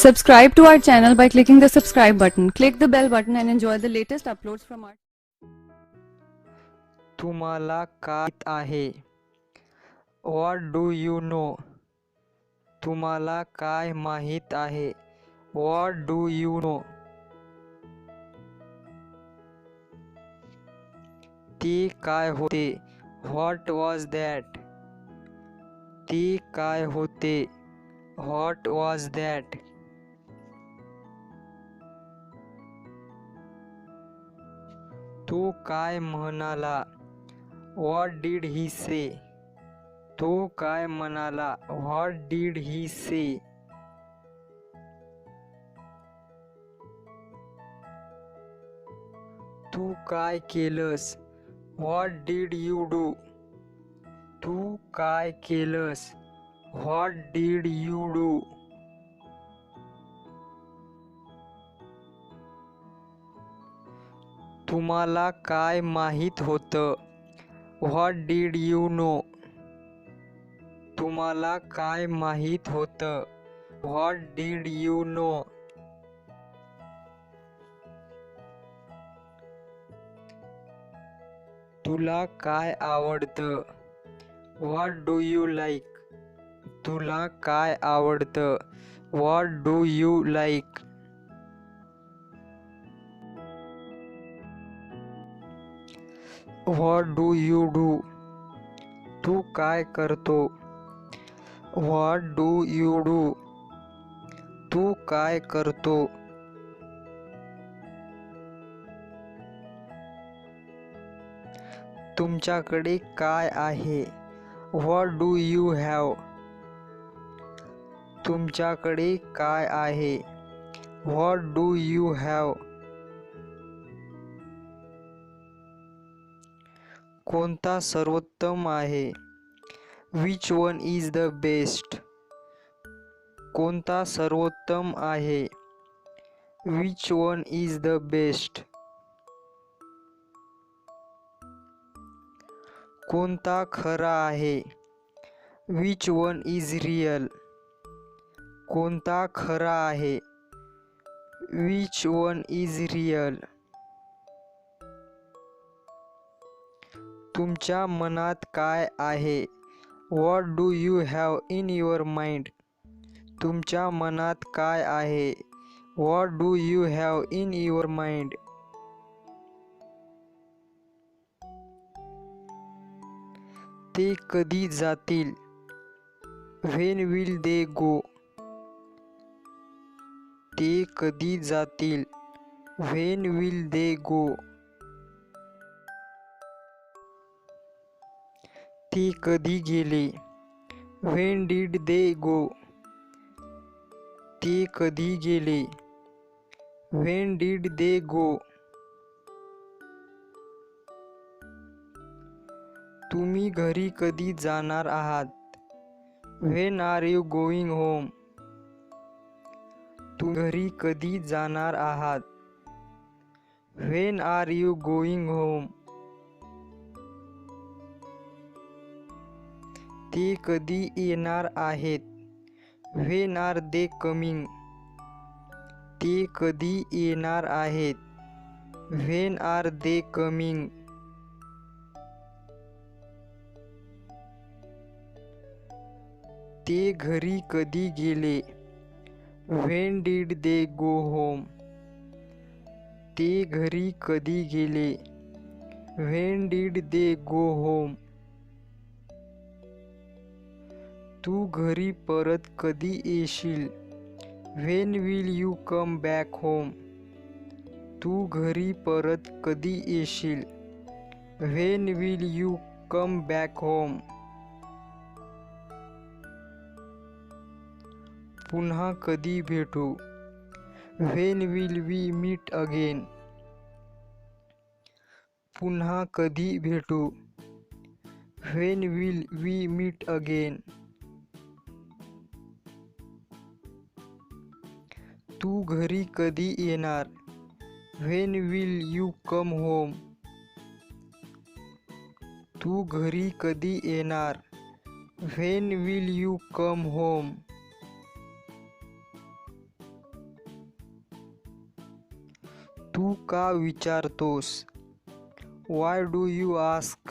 Subscribe to our channel by clicking the subscribe button. Click the bell button and enjoy the latest uploads from our. तुम्हाला काय माहित आहे? What do you know? तुम्हाला काय माहित आहे? What do you know? ते काय होते? What was that? ते काय होते? What was that? तो काय म्हणाला? What did he say? तो काय म्हणाला? What did he say? तू काय केलंस? What did you do? तू काय केलंस? What did you do? तुम्हाला काय माहित होतं? What did you know? तुम्हाला काय माहित होतं? What did you know? तुला काय आवडतं? What do you like? तुला काय आवडतं? What do you like? What do you do? तू काय करतो? What do you do? तू काय करतो? तुमच्याकडे काय आहे? What do you have? तुमच्याकडे काय आहे? What do you have? कोणता सर्वोत्तम आहे? Which one is the best? कोणता सर्वोत्तम आहे? Which one is the best? कोणता खरा आहे? Which one is real? कोणता खरा आहे? Which one is real? तुमच्या मनात काय आहे? What do you have in your mind? तुमच्या मनात काय आहे? What do you have in your mind? ते कधी जातील? When will they go? ते कधी जातील? When will they go? ते कधी गेले? When did they go? ते कधी गेले? When did they go? तुम्ही घरी कधी जाणार आहात? When are you going home? तुम्ही घरी कधी जाणार आहात? When are you going home? ते कधी येणार आहेत? When are they coming? ते कधी येणार आहेत? When are they coming? ते घरी कधी गेले? When did they go home? ते घरी कधी गेले? When did they go home? तू घरी परत कधी येशील? When will you come back home? तू घरी परत कधी येशील? When will you come back home? पुन्हा कधी भेटू? When will we meet again? पुन्हा कधी भेटू? When will we meet again? तू घरी कधी येणार? When will you come home? तू घरी कधी येणार? When will you come home? तू का विचारतोस? Why do you ask?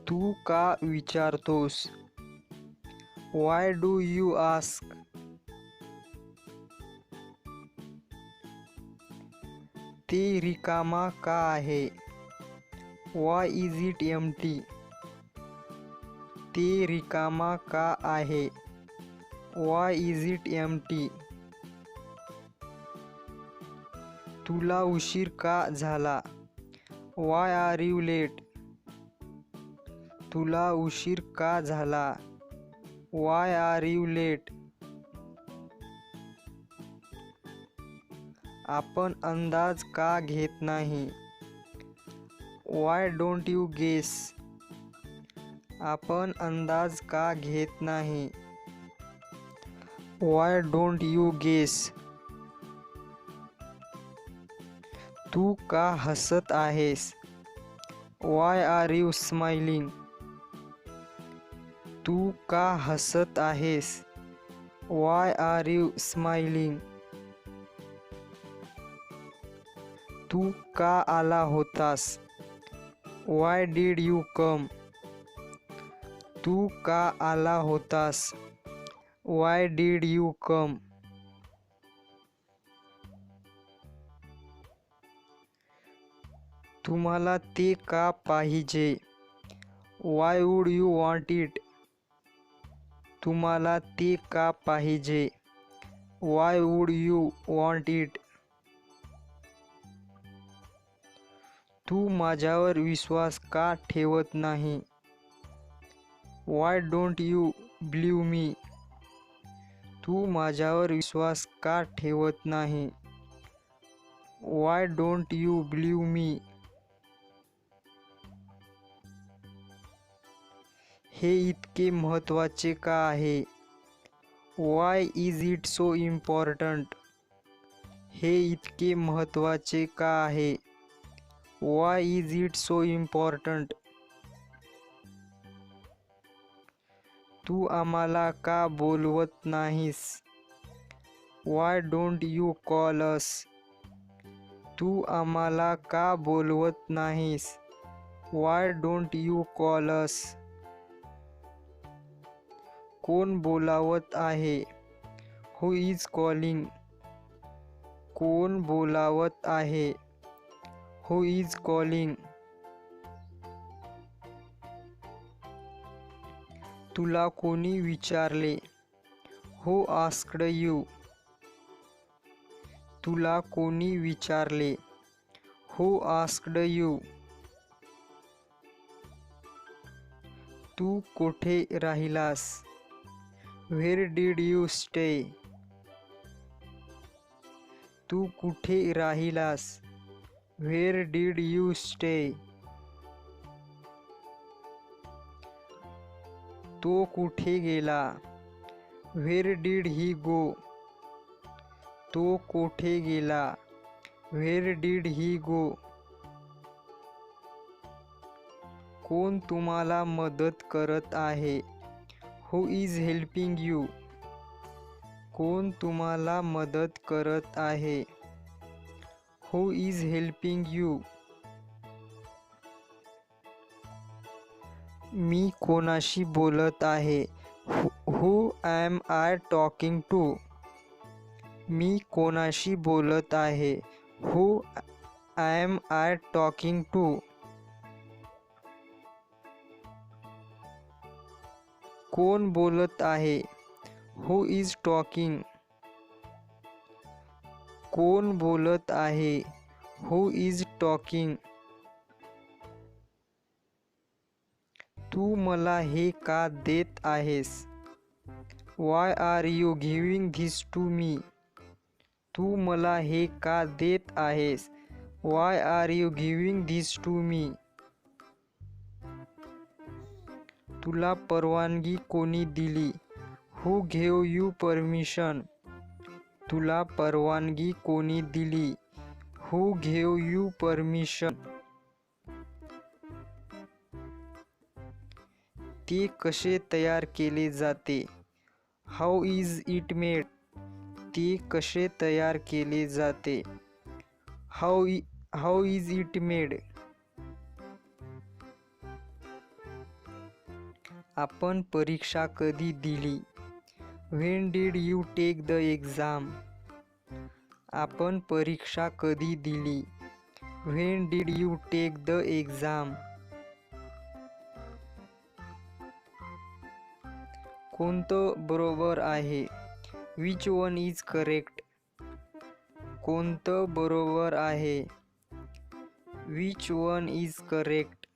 तू का विचारतोस? Why do you ask? ते रिकामा का आहे? Why is it empty? ते रिकामा का आहे? Why is it empty? तुला उशीर का झाला? Why are you late? तुला उशीर का झाला? Why are you late? आपण अंदाज का घेत नाही? Why don't you guess? आपण अंदाज का घेत नाही? Why don't you guess? तू का हसत आहेस? Why are you smiling? तू का हसत आहेस? Why are you smiling? तू का आला होतास? Why did you come? तू का आला होतास? Why did you come? तुम्हाला ते का पाहिजे? Why would you want it? तुम्हाला ते का पाहिजे? Why would you want it? तू माझ्यावर विश्वास का ठेवत नाही? Why don't you believe me? तू माझ्यावर विश्वास का ठेवत नाही? Why don't you believe me? हे इतके महत्त्वाचे का आहे? Why is it so important? हे इतके महत्त्वाचे का आहे? Why is it so important? तू आम्हाला का बोलवत नाहीस? Why don't you call us? तू आम्हाला का बोलवत नाहीस? Why don't you call us? कोण बोलावत आहे? Who is calling? कोण बोलावत आहे? Who is calling? तुला कोणी विचारले? Who asked you? तुला कोणी विचारले? Who asked you? तू कुठे राहिलास? Where did you stay? तू कुठे राहिलास? Where did you stay? तो कुठे गेला? Where did he go? तो कुठे गेला? Where did he go? कोण तुम्हाला मदत करत आहे? Who is helping you? कोण तुम्हाला मदत करत आहे? Who is helping you? मी कोणाशी बोलत आहे? Who am I talking to? मी कोणाशी बोलत आहे? Who am I talking to? कोण बोलत आहे? Who is talking? कोण बोलत आहे? Who is talking? तू मला हे का देत आहेस? Why are you giving this to me? तू मला हे का देत आहेस? Why are you giving this to me? तुला परवानगी कोणी दिली? Who gave you permission? तुला परवानगी कोणी दिली? Who gave you permission? ते कसे तयार केले जाते? How is it made? ते कसे तयार केले जाते? How is it made? आपण परीक्षा कधी दिली? When did you take the exam? आपण परीक्षा कधी दिली? When did you take the exam? कोणतं बरोबर आहे? Which one is correct? कोणतं बरोबर आहे? Which one is correct?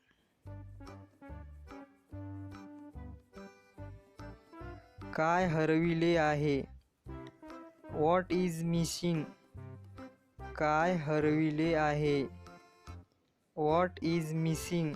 काय हरविले आहे? What is missing? काय हरविले आहे? What is missing?